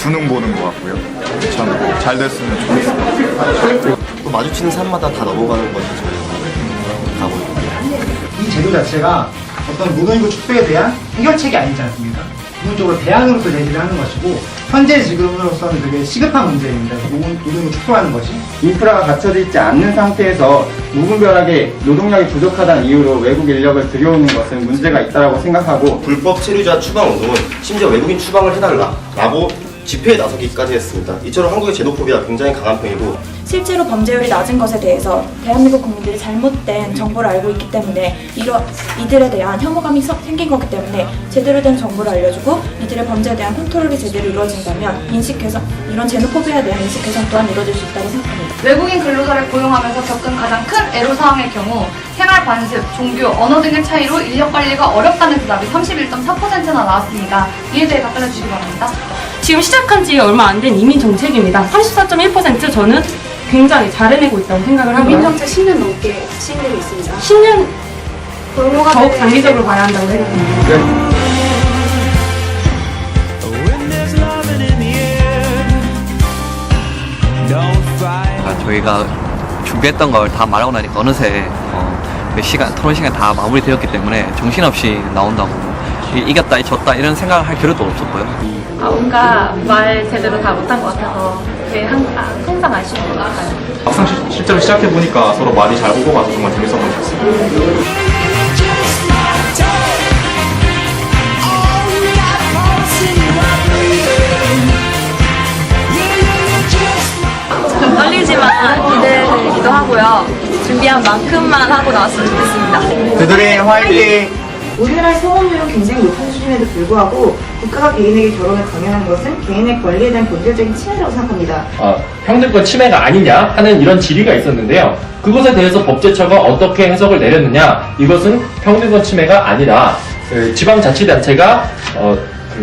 수능 보는 것 같고요. 참 잘 됐으면 좋겠습니다. 또 마주치는 산마다 다 넘어가는 것이 저희가 가고 있고요. 이 제도 자체가 어떤 무노인구 축소에 대한 해결책이 아니지 않습니까? 기본적으로 대안으로서 제시를 하는 것이고 현재 지금으로서는 되게 시급한 문제입니다. 무노인구 축소하는 것이 인프라가 갖춰져 있지 않는 상태에서 무분별하게 노동력이 부족하다는 이유로 외국 인력을 들여오는 것은 문제가 있다고 생각하고, 불법 체류자 추방 운동은 심지어 외국인 추방을 해달라라고 집회에 나서기까지 했습니다. 이처럼 한국의 제도포비아 굉장히 강한 편이고, 실제로 범죄율이 낮은 것에 대해서 대한민국 국민들이 잘못된 정보를 알고 있기 때문에 이들에 대한 혐오감이 생긴 거기 때문에 제대로 된 정보를 알려주고 이들의 범죄에 대한 컨트롤이 제대로 이루어진다면 인식 개선, 이런 제노포비아에 대한 인식 개선 또한 이루어질 수 있다고 생각합니다. 외국인 근로자를 고용하면서 겪은 가장 큰 애로사항의 경우 생활 관습, 종교, 언어 등의 차이로 인력 관리가 어렵다는 대답이 31.4%나 나왔습니다. 이에 대해 답변해 주시기 바랍니다. 지금 시작한 지 얼마 안 된 이민 정책입니다. 34.1% 저는 굉장히 잘 해내고 있다고 생각을 하고요. 이민 정책 10년 넘게 시행되고 있습니다. 10년 더욱 장기적으로 봐야 한다고 생각합니다. 저희가 준비했던 걸 다 말하고 나니까 어느새 토론 시간 다 마무리되었기 때문에 정신없이 나온다고 이겼다 졌다 이런 생각을 할 필요도 없었고요. 뭔가 말 제대로 다 못한 것 같아서 항상 아쉬운 것 같아요. 막상 실제로 시작해보니까 서로 말이 잘 오고 가서 정말 재밌었던 것 같습니다. 좀 떨리지만 기대되기도 하고요. 준비한 만큼만 하고 나왔으면 좋겠습니다. 그들의 화이팅! 우리나라의 성혼율은 굉장히 높은 수준에도 불구하고 국가가 개인에게 결혼을 강요하는 것은 개인의 권리에 대한 본질적인 침해라고 생각합니다. 평등권 침해가 아니냐 하는 이런 질의가 있었는데요. 그것에 대해서 법제처가 어떻게 해석을 내렸느냐, 이것은 평등권 침해가 아니라 지방자치단체가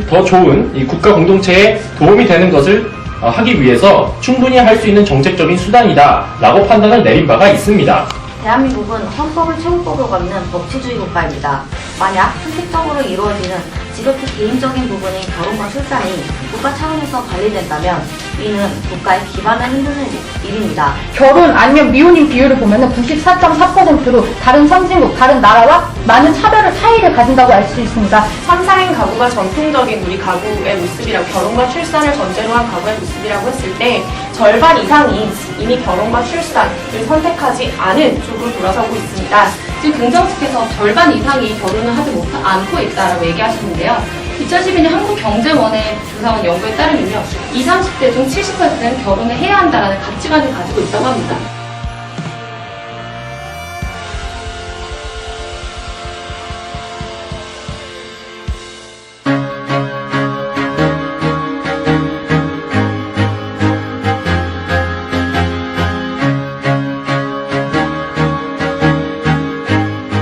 더 좋은 이 국가 공동체에 도움이 되는 것을 하기 위해서 충분히 할 수 있는 정책적인 수단이다 라고 판단을 내린 바가 있습니다. 대한민국은 헌법을 최고법으로 걷는 법치주의 국가입니다. 만약 선택적으로 이루어지는 지극히 개인적인 부분인 결혼과 출산이 국가 차원에서 관리된다면 이는 국가의 기반을 흔드는 일입니다. 결혼 아니면 미혼인 비율을 보면 94.4%로 다른 선진국, 다른 나라와 많은 차이를 가진다고 알 수 있습니다. 3, 4인 가구가 전통적인 우리 가구의 모습이라고, 결혼과 출산을 전제로 한 가구의 모습이라고 했을 때 절반 이상이 이미 결혼과 출산을 선택하지 않은 쪽으로 돌아서고 있습니다. 지금 경정측에서 절반 이상이 결혼을 하지 않고 있다라고 얘기하시는데요. 2012년 한국경제원의 조사원 연구에 따르면요, 20, 30대 중 70%는 결혼을 해야 한다는 가치관을 가지고 있다고 합니다.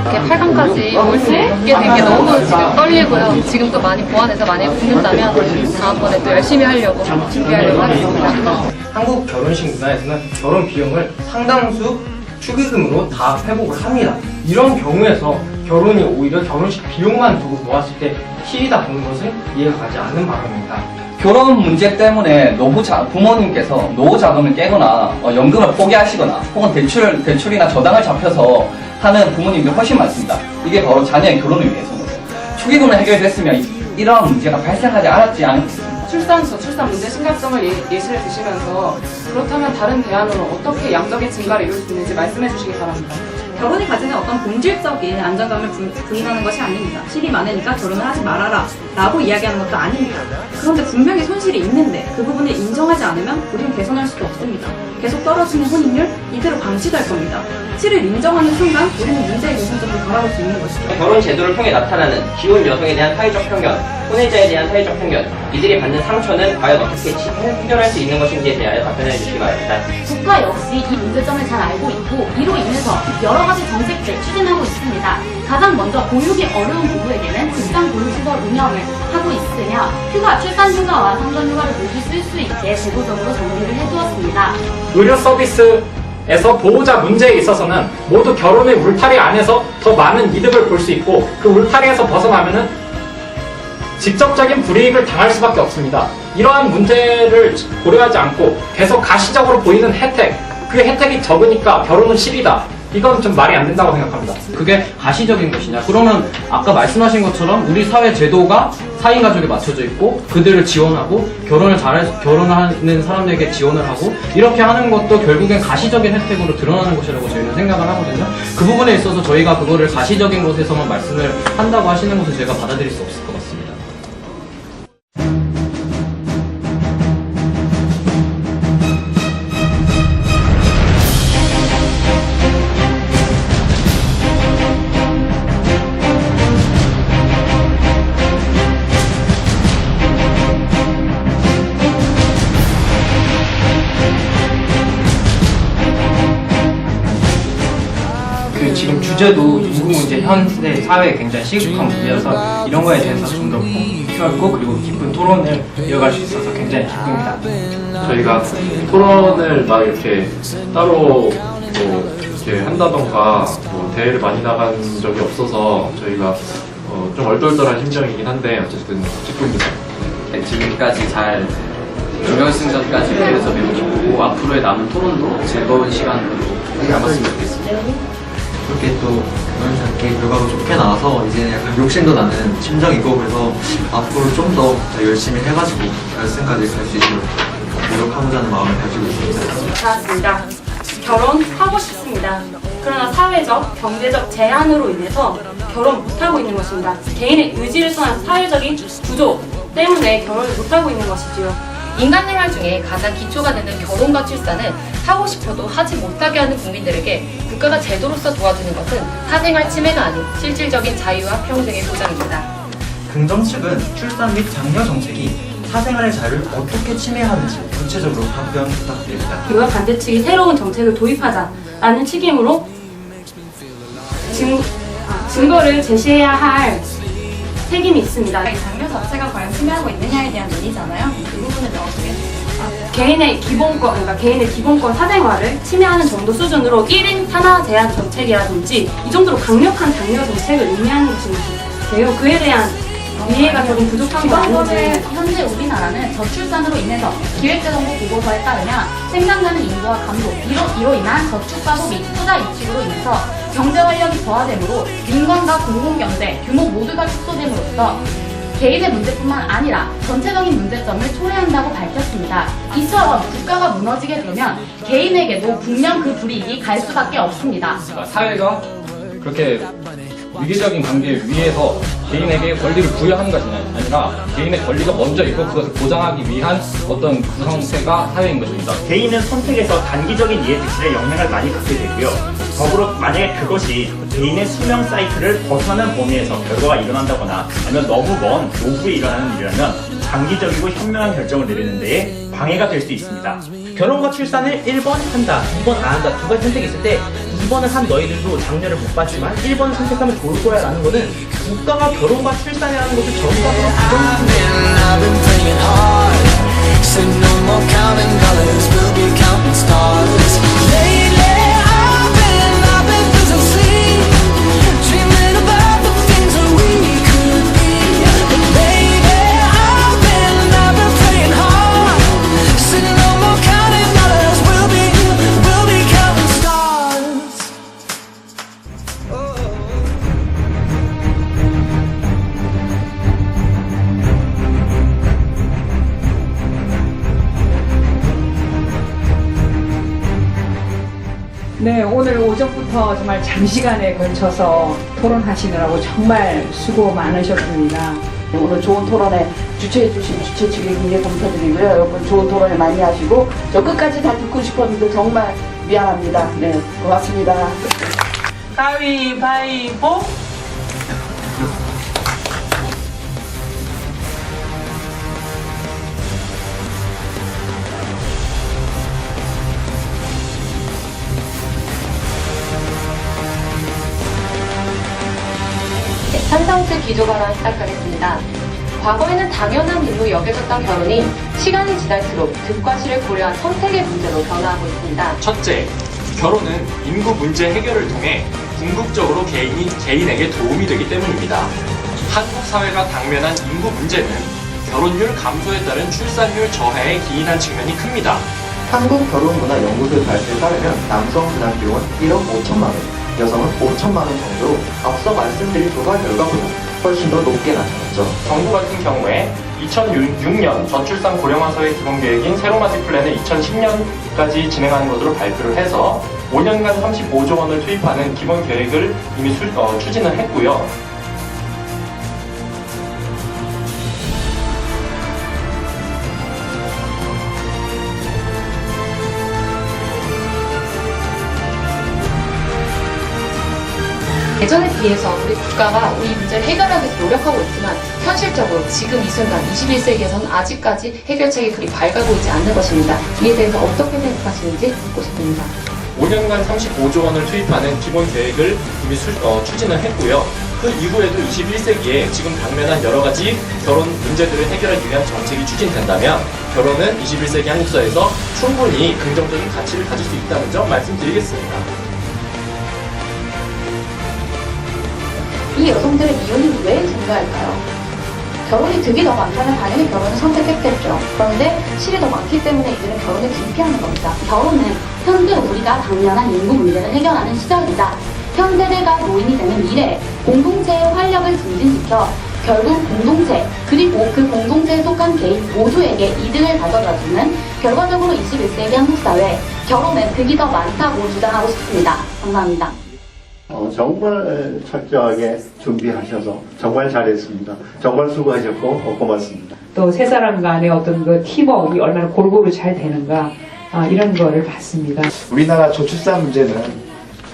이렇게 8강까지 올 수 있게 된 게 너무 지금 떨리고요. 지금 또 많이 보완해서 많이 붙는다면 다음번에 또 열심히 하려고 준비하려고 하겠습니다. 한국 결혼식 문화에서는 결혼 비용을 상당수 축의금으로 다 회복을 합니다. 이런 경우에서 결혼이 오히려 결혼식 비용만 두고 모았을 때 시이다 보는 것은 이해가 가지 않는 바람입니다. 결혼 문제 때문에 부모님께서 노후 자금을 깨거나 연금을 포기하시거나 혹은 대출이나 저당을 잡혀서 하는 부모님들이 훨씬 많습니다. 이게 바로 자녀의 결혼을 위해서는 축의금을 해결됐으면 이러한 문제가 발생하지 않았지 않겠습니까? 출산 문제 심각성을 예시를 드시면서 그렇다면 다른 대안으로 어떻게 양적의 증가를 이룰 수 있는지 말씀해 주시기 바랍니다. 결혼이 가지는 어떤 본질적인 안정감을 부인하는 것이 아닙니다. 실이 많으니까 결혼을 하지 말아라 라고 이야기하는 것도 아닙니다. 그런데 분명히 손실이 있는데 그 부분을 인정하지 않으면 우리는 개선할 수도 없습니다. 계속 떨어지는 혼인율 이대로 방치될 겁니다. 실을 인정하는 순간 우리는 문제의 개선점을 바라볼 수 있는 것이죠. 결혼 제도를 통해 나타나는 기혼 여성에 대한 사회적 편견, 혼외자에 대한 사회적 편견, 이들이 받는 상처는 과연 어떻게 해결할 수 있는 것인지에 대하여 답변해 주시기 바랍니다. 국가 역시 이 문제점을 잘 알고 있고 이로 인해서 여러 가지 정책들 추진하고 있습니다. 가장 먼저 보육이 어려운 부부에게는 직장 보육시설 운영을 하고 있으며 휴가, 출산휴가와 상전휴가를 모두 쓸 수 있게 제도적으로 정비를 해두었습니다. 의료 서비스에서 보호자 문제에 있어서는 모두 결혼의 울타리 안에서 더 많은 이득을 볼 수 있고 그 울타리에서 벗어나면은 직접적인 불이익을 당할 수밖에 없습니다. 이러한 문제를 고려하지 않고 계속 가시적으로 보이는 혜택, 그 혜택이 적으니까 결혼은 실이다. 이건 좀 말이 안 된다고 생각합니다. 그게 가시적인 것이냐? 그러면 아까 말씀하신 것처럼 우리 사회 제도가 4인 가족에 맞춰져 있고 그들을 지원하고 결혼하는 사람들에게 지원을 하고 이렇게 하는 것도 결국엔 가시적인 혜택으로 드러나는 것이라고 저희는 생각을 하거든요. 그 부분에 있어서 저희가 그거를 가시적인 것에서만 말씀을 한다고 하시는 것은 제가 받아들일 수 없을 것 같습니다. 지금 주제도 인구 문제 현대 사회에 굉장히 시급한 문제여서 이런 거에 대해서 좀 더 폭넓고 그리고 깊은 토론을 이어갈 수 있어서 굉장히 기쁩니다. 저희가 토론을 막 이렇게 따로 뭐 이렇게 한다던가 뭐 대회를 많이 나간 적이 없어서 저희가 좀 얼떨떨한 심정이긴 한데 어쨌든 기쁩니다. 지금까지 잘 준결승전까지 대해서 매우 기쁘고 앞으로의 남은 토론도 즐거운 시간으로 남았으면 좋겠습니다. 그렇게 또 결혼식 결과가 좋게 나와서 이제는 약간 욕심도 나는 심정이고 그래서 앞으로 좀 더 열심히 해가지고 결승까지 갈 수 있도록 노력하고자 하는 마음을 가지고 있습니다. 맞습니다. 결혼하고 싶습니다. 그러나 사회적, 경제적 제한으로 인해서 결혼 못하고 있는 것입니다. 개인의 의지를 떠난 사회적인 구조 때문에 결혼을 못하고 있는 것이지요. 인간 생활 중에 가장 기초가 되는 결혼과 출산은 하고 싶어도 하지 못하게 하는 국민들에게 국가가 제도로서 도와주는 것은 사생활 침해가 아닌 실질적인 자유와 평등의 보장입니다. 긍정 측은 출산 및 장려 정책이 사생활의 자유를 어떻게 침해하는지 구체적으로 답변 부탁드립니다. 이와 반대 측이 새로운 정책을 도입하자라는 책임으로 증거를 제시해야 할 책임이 있습니다. 이 장려 자체가 과연 침해하고 있느냐에 대한 논의잖아요. 그 부분을 어떻게 개인의 기본권, 그러니까 개인의 기본권 사생활을 침해하는 정도 수준으로 1인 산하 제한 정책이라든지 이 정도로 강력한 장려 정책을 의미하는 것인데요. 그에 대한 이해가 조금 부족한 거 아닌지. 현재 우리나라는 저출산으로 인해서 기획재정부 보고서에 따르면 생산되는 인구와 감소, 이로 인한 저축가구 및 투자 이축으로 인해서 경제 활력이 저하되므로 민간과 공공경제 규모 모두가 축소됨으로써 개인의 문제뿐만 아니라 전체적인 문제점을 초래한다고 밝혔습니다. 이처럼 국가가 무너지게 되면 개인에게도 분명 그 불이익이 갈 수밖에 없습니다. 사회가 그렇게 위계적인 관계 위에서 개인에게 권리를 부여하는 것이 아니라 개인의 권리가 먼저 있고 그것을 보장하기 위한 어떤 구성체가 사회인 것입니다. 개인은 선택에서 단기적인 이해 대실에 영향을 많이 받게 되고요. 더불어 만약에 그것이 개인의 수명 사이클을 벗어나는 범위에서 결과가 일어난다거나 아니면 너무 먼 노후에 일어나는 일이라면 장기적이고 현명한 결정을 내리는 데에 방해가 될 수 있습니다. 결혼과 출산을 1번 한다, 2번 안 한다 두 가지 선택이 있을 때 2번을 한 너희들도 장려를 못 받지만 1번을 선택하면 좋을 거야 라는 거는 국가가 결혼과 출산이라는 것을 정부가 네, 오늘 오전부터 정말 장시간에 걸쳐서 토론하시느라고 정말 수고 많으셨습니다. 오늘 좋은 토론에 주최해주신 주최 측에 굉장히 감사드리고요. 여러분 좋은 토론을 많이 하시고 저 끝까지 다 듣고 싶었는데 정말 미안합니다. 네, 고맙습니다. 가위바위보. 산상체 기조 발언 시작하겠습니다. 과거에는 당연한 일로 여겨졌던 결혼이 시간이 지날수록 득과 실을 고려한 선택의 문제로 변화하고 있습니다. 첫째, 결혼은 인구 문제 해결을 통해 궁극적으로 개인에게 도움이 되기 때문입니다. 한국 사회가 당면한 인구 문제는 결혼율 감소에 따른 출산율 저하에 기인한 측면이 큽니다. 한국결혼문화연구소의 발표에 따르면 남성 분양비용은 1억 5천만 원, 여성은 5천만 원 정도로 앞서 말씀드린 조사 결과보다 훨씬 더 높게 나타났죠. 정부 같은 경우에 2006년 저출산 고령화사회 기본계획인 세로마지 플랜을 2010년까지 진행하는 것으로 발표를 해서 5년간 35조 원을 투입하는 기본 계획을 이미 추진을 했고요. 예전에 비해서 우리 국가가 이 문제를 해결하기 위해서 노력하고 있지만 현실적으로 지금 이 순간 21세기에서는 아직까지 해결책이 그리 밝아 보이지 않는 것입니다. 이에 대해서 어떻게 생각하시는지 묻고 싶습니다. 5년간 35조 원을 투입하는 기본 계획을 이미 추진을 했고요. 그 이후에도 21세기에 지금 당면한 여러 가지 결혼 문제들을 해결하기 위한 정책이 추진된다면 결혼은 21세기 한국 사회에서 충분히 긍정적인 가치를 가질 수 있다는 점 말씀드리겠습니다. 이 여성들의 미혼이 왜 증가할까요? 결혼이 득이 더 많다면 당연히 결혼을 선택했겠죠. 그런데 실이 더 많기 때문에 이들은 결혼을 기피하는 겁니다. 결혼은 현재 우리가 당면한 인구 문제를 해결하는 시작이다. 현대대가 노인이 되는 미래, 공동체의 활력을 증진시켜 결국 공동체, 그리고 그 공동체에 속한 개인 모두에게 이득을 가져다주는 결과적으로 21세기 한국 사회, 결혼은 득이 더 많다고 주장하고 싶습니다. 감사합니다. 정말 철저하게 준비하셔서 정말 잘했습니다. 정말 수고하셨고 고맙습니다. 또 세 사람 간의 어떤 그 팀워크가 얼마나 골고루 잘 되는가 이런 거를 봤습니다. 우리나라 저출산 문제는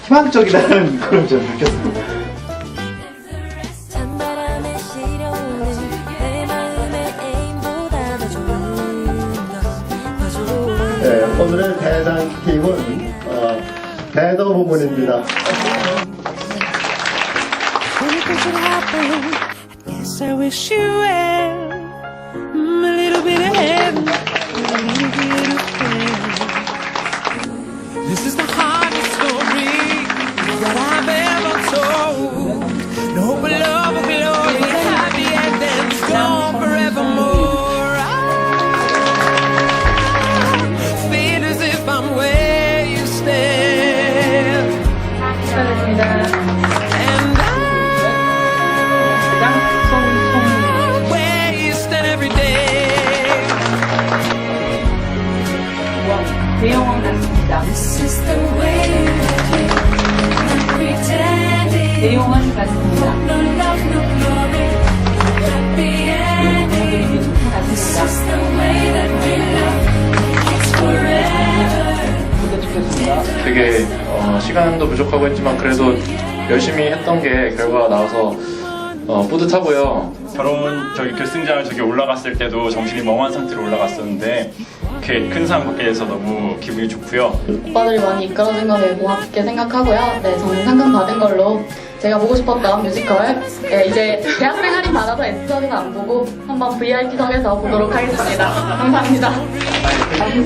희망적이라는 그런 점을 느꼈습니다. 네, 오늘의 대상 팀은 대도 부문입니다. I wish you well. A little bit of heaven, a little bit of hell. This is the hardest story that I've ever told. No hope of love will be lonely, happy and then it's gone forevermore. I feel as if I'm where you stand. And 대용원 같습니다. 대용원 같습니다. 되게 시간도 부족하고 했지만 그래도 열심히 했던 게 결과가 나와서 뿌듯하고요. 결혼 결승장을 올라갔을 때도 정신이 멍한 상태로 올라갔었는데 이렇게 큰 상 받게 돼서 너무 기분이 좋고요. 오빠들이 많이 이끌어준 거 되게 고맙게 생각하고요. 네, 저는 상금 받은 걸로 제가 보고 싶었던 뮤지컬 이제 대학생 할인 받아서 S석에서 안 보고 한번 VIP석에서 보도록 하겠습니다. 감사합니다.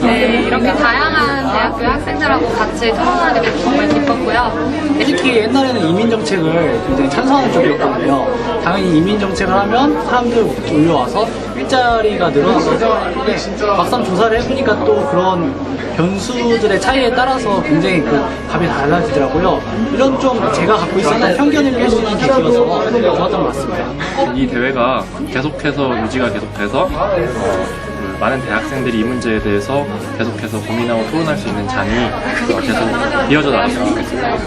네, 이렇게 다양한 대학교 학생들하고 같이 토론하게 돼서 정말 기뻤고요. 특히 옛날에는 이민정책을 굉장히 찬성하는 쪽이었거든요. 당연히 이민정책을 하면 사람들 몰려와서 일자리가 늘어나서 하는데 막상 조사를 해보니까 또 그런 변수들의 차이에 따라서 굉장히 그 답이 달라지더라고요. 이런 좀 제가 갖고 있었던 편견을 깰 수 있는 계기여서 좋았던 것 같습니다. 이 대회가 계속해서 유지가 계속돼서 많은 대학생들이 이 문제에 대해서 계속해서 고민하고 토론할 수 있는 장이 계속 이어져 나갔으면 좋겠습니다.